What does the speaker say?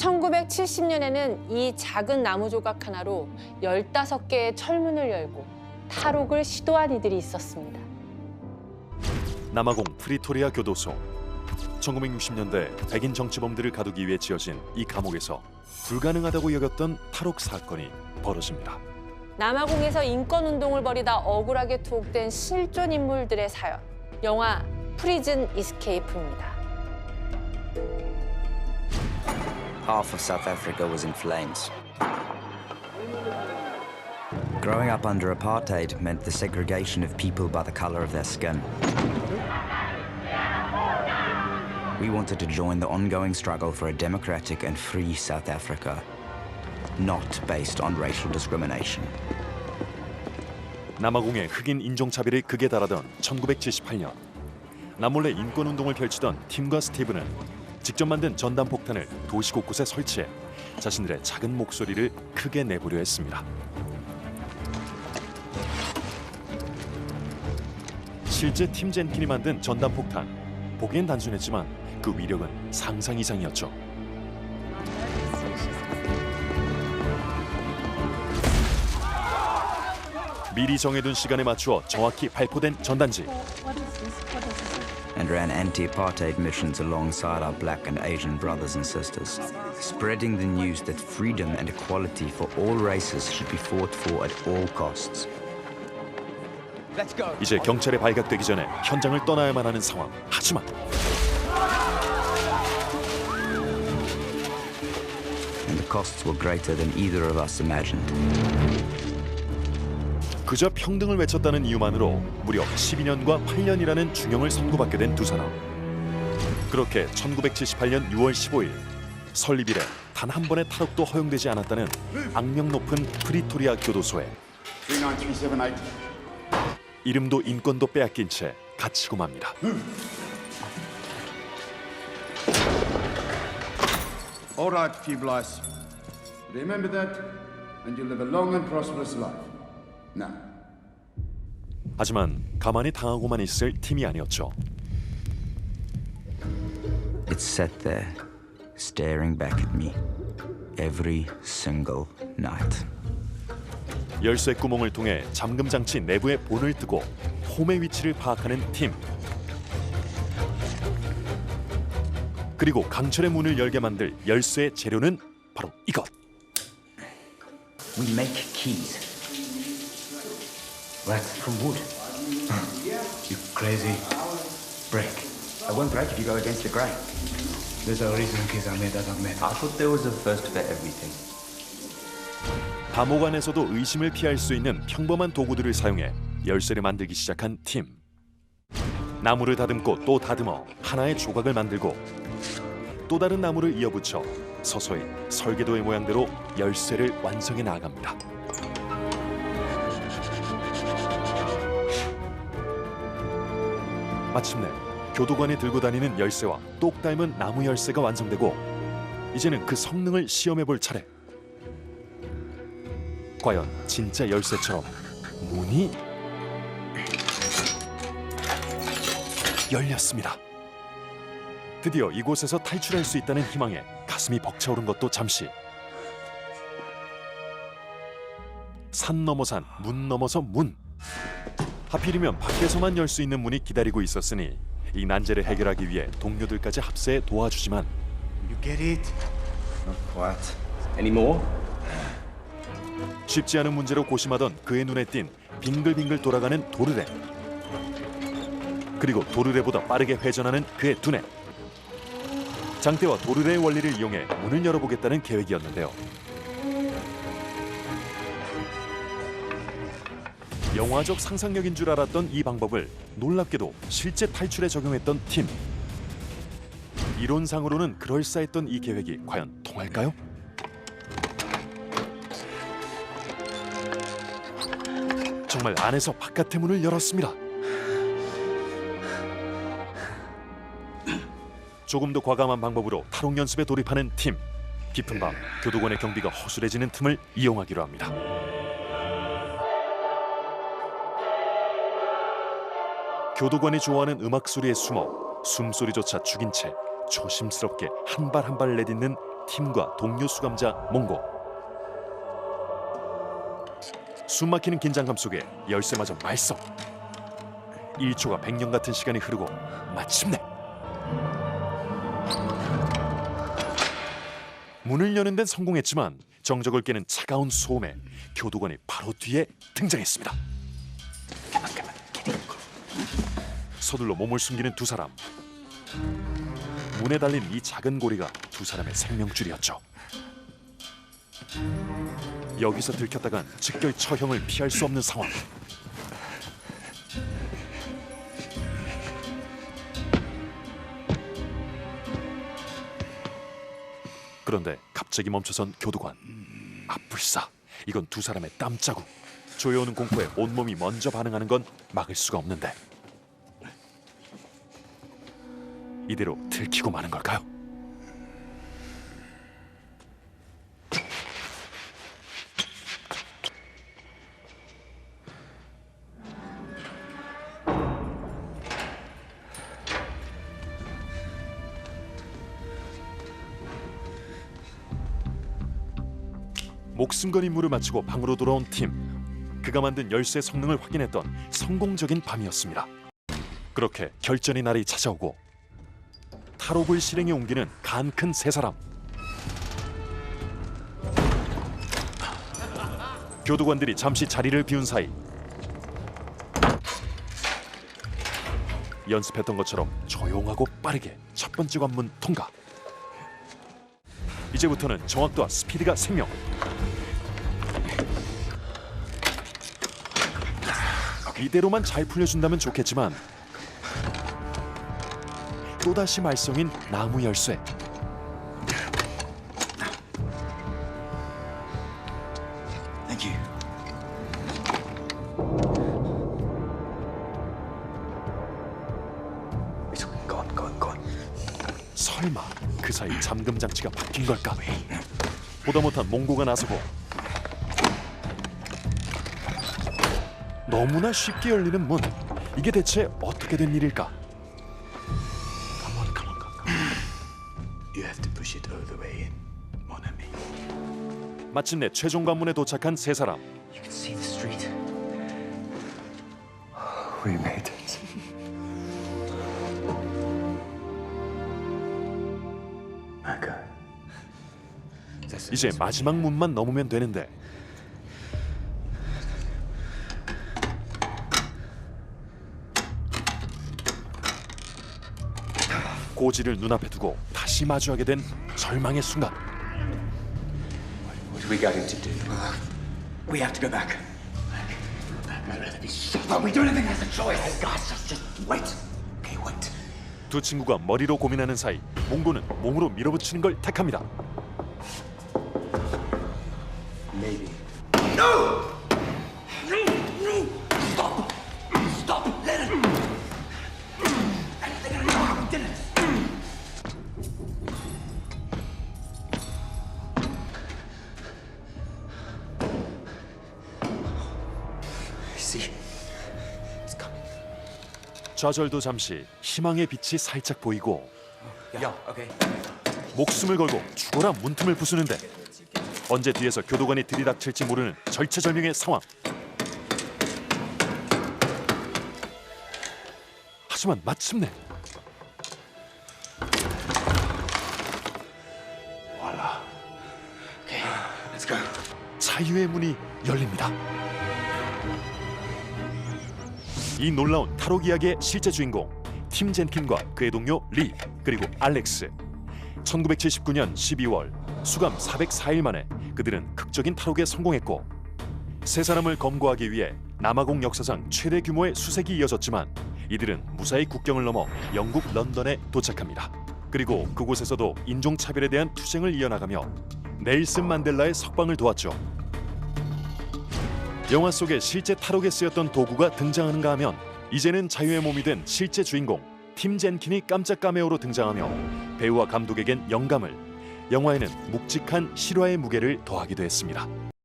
1970년에는 이 작은 나무 조각 하나로 15개의 철문을 열고 탈옥을 시도한 이들이 있었습니다. 남아공 프리토리아 교도소. 1960년대 백인 정치범들을 가두기 위해 지어진 이 감옥에서 불가능하다고 여겼던 탈옥 사건이 벌어집니다. 남아공에서 인권운동을 벌이다 억울하게 투옥된 실존 인물들의 사연. 영화 프리즌 이스케이프입니다. Half of South Africa was in flames. Growing up under apartheid meant the segregation of people by the color of their skin. We wanted to join the ongoing struggle for a democratic and free South Africa, not based on racial discrimination. 남아공의 흑인 인종차별이 극에 달하던 1978년 남몰래 인권운동을 펼치던 팀과 스티브는 직접 만든 전단폭탄을 도시 곳곳에 설치해 자신들의 작은 목소리를 크게 내보려 했습니다. 실제 팀 젠킨이 만든 전단폭탄, 보기엔 단순했지만 그 위력은 상상 이상이었죠. 미리 정해둔 시간에 맞추어 정확히 발포된 전단지. And ran anti-apartheid missions alongside our black and Asian brothers and sisters, spreading the news that freedom and equality for all races should be fought for at all costs. 이제 경찰에 발각되기 전에 현장을 떠나야만 하는 상황. 하지만 And the costs were greater than either of us imagined. 그저 평등을 외쳤다는 이유만으로 무려 12년과 8년이라는 중형을 선고받게 된 두 사람. 그렇게 1978년 6월 15일 설립 이래 단 한 번의 탈옥도 허용되지 않았다는 악명 높은 프리토리아 교도소에 39378. 이름도 인권도 빼앗긴 채 갇히고 맙니다. All right, feeble eyes. Remember that, and you'll live a long and prosperous life. Now. 하지만 가만히 당하고만 있을 팀이 아니었죠. It sat there, staring back at me, every single night. 열쇠 구멍을 통해 잠금 장치 내부의 본을 뜨고 홈의 위치를 파악하는 팀. 그리고 강철의 문을 열게 만들 열쇠의 재료는 바로 이것. We make keys. What? From wood? You crazy. Break. I won't break if you go against the grain. There's a reason keys are made out of metal. I thought there was a first for everything. 감옥 안에서도 의심을 피할 수 있는 평범한 도구들을 사용해 열쇠를 만들기 시작한 팀. 나무를 다듬고 또 다듬어 하나의 조각을 만들고 또 다른 나무를 이어붙여 서서히 설계도의 모양대로 열쇠를 완성해 나아갑니다. 마침내 교도관이 들고 다니는 열쇠와 똑 닮은 나무 열쇠가 완성되고 이제는 그 성능을 시험해볼 차례. 과연 진짜 열쇠처럼 문이 열렸습니다. 드디어 이곳에서 탈출할 수 있다는 희망에 가슴이 벅차오른 것도 잠시. 산 넘어 산, 문 넘어서 문. 하필이면 밖에서만 열 수 있는 문이 기다리고 있었으니 이 난제를 해결하기 위해 동료들까지 합세해 도와주지만 You get it? Not quite. Any more? 쉽지 않은 문제로 고심하던 그의 눈에 띈 빙글빙글 돌아가는 도르래. 그리고 도르래보다 빠르게 회전하는 그의 두뇌. 장대와 도르래의 원리를 이용해 문을 열어보겠다는 계획이었는데요. 영화적 상상력인 줄 알았던 이 방법을 놀랍게도 실제 탈출에 적용했던 팀. 이론상으로는 그럴싸했던 이 계획이 과연 통할까요? 정말 안에서 바깥의 문을 열었습니다. 조금 더 과감한 방법으로 탈옥 연습에 돌입하는 팀. 깊은 밤 교도관의 경비가 허술해지는 틈을 이용하기로 합니다. 교도관이 좋아하는 음악 소리에 숨어 숨소리조차 죽인 채 조심스럽게 한 발 한 발 내딛는 팀과 동료 수감자 몽고. 숨막히는 긴장감 속에 열쇠마저 말썽. 1초가 100년 같은 시간이 흐르고 마침내 문을 여는 데는 성공했지만 정적을 깨는 차가운 소음에 교도관이 바로 뒤에 등장했습니다. 서둘러 몸을 숨기는 두 사람. 문에 달린 이 작은 고리가 두 사람의 생명줄이었죠. 여기서 들켰다간 즉결 처형을 피할 수 없는 상황. 그런데 갑자기 멈춰선 교도관. 불사. 이건 두 사람의 땀자국. 조여오는 공포에 온몸이 먼저 반응하는 건 막을 수가 없는데 이대로 들키고 마는 걸까요? 목숨 건 임무를 마치고 방으로 돌아온 팀. 그가 만든 열쇠 성능을 확인했던 성공적인 밤이었습니다. 그렇게 결전의 날이 찾아오고 탈옥을 실행에 옮기는 간 큰 세 사람. 교도관들이 잠시 자리를 비운 사이 연습했던 것처럼 조용하고 빠르게 첫 번째 관문 통과. 이제부터는 정확도와 스피드가 생명. 이대로만 잘 풀려준다면 좋겠지만 또다시 말썽인 나무 열쇠. Thank you. Go on. 설마 그 사이 잠금 장치가 바뀐 걸까? 보다 못한 몽고가 나서고 너무나 쉽게 열리는 문. 이게 대체 어떻게 된 일일까? Come on. You have to push it all the way in, mon ami. 마침내 최종 관문에 도착한 세 사람. You can see the street. We made it. My God. 이제 마지막 문만 넘으면 되는데 고지를 눈앞에 두고 다시 마주하게 된 절망의 순간. What are we going to do? We have to go back. I'd rather be shot. But we don't even have a choice. Oh, God, just wait. Okay, wait. 두 친구가 머리로 고민하는 사이 몽고는 몸으로 밀어붙이는 걸 택합니다. Maybe. Stop! Let it! See? It's coming. 좌절도 잠시 희망의 빛이 살짝 보이고 Yeah, okay. 목숨을 걸고 죽어라 문틈을 부수는데 언제 뒤에서 교도관이 들이닥칠지 모르는 절체절명의 상황. 하지만 마침내 Voila. Okay, let's go. 자유의 문이 열립니다. 이 놀라운 탈옥 이야기의 실제 주인공 팀 젠킨과 그의 동료 리 그리고 알렉스. 1979년 12월 수감 404일 만에 그들은 극적인 탈옥에 성공했고 세 사람을 검거하기 위해 남아공 역사상 최대 규모의 수색이 이어졌지만 이들은 무사히 국경을 넘어 영국 런던에 도착합니다. 그리고 그곳에서도 인종차별에 대한 투쟁을 이어나가며 넬슨 만델라의 석방을 도왔죠. 영화 속에 실제 탈옥에 쓰였던 도구가 등장하는가 하면 이제는 자유의 몸이 된 실제 주인공 팀 젠킨이 깜짝 카메오로 등장하며 배우와 감독에겐 영감을, 영화에는 묵직한 실화의 무게를 더하기도 했습니다.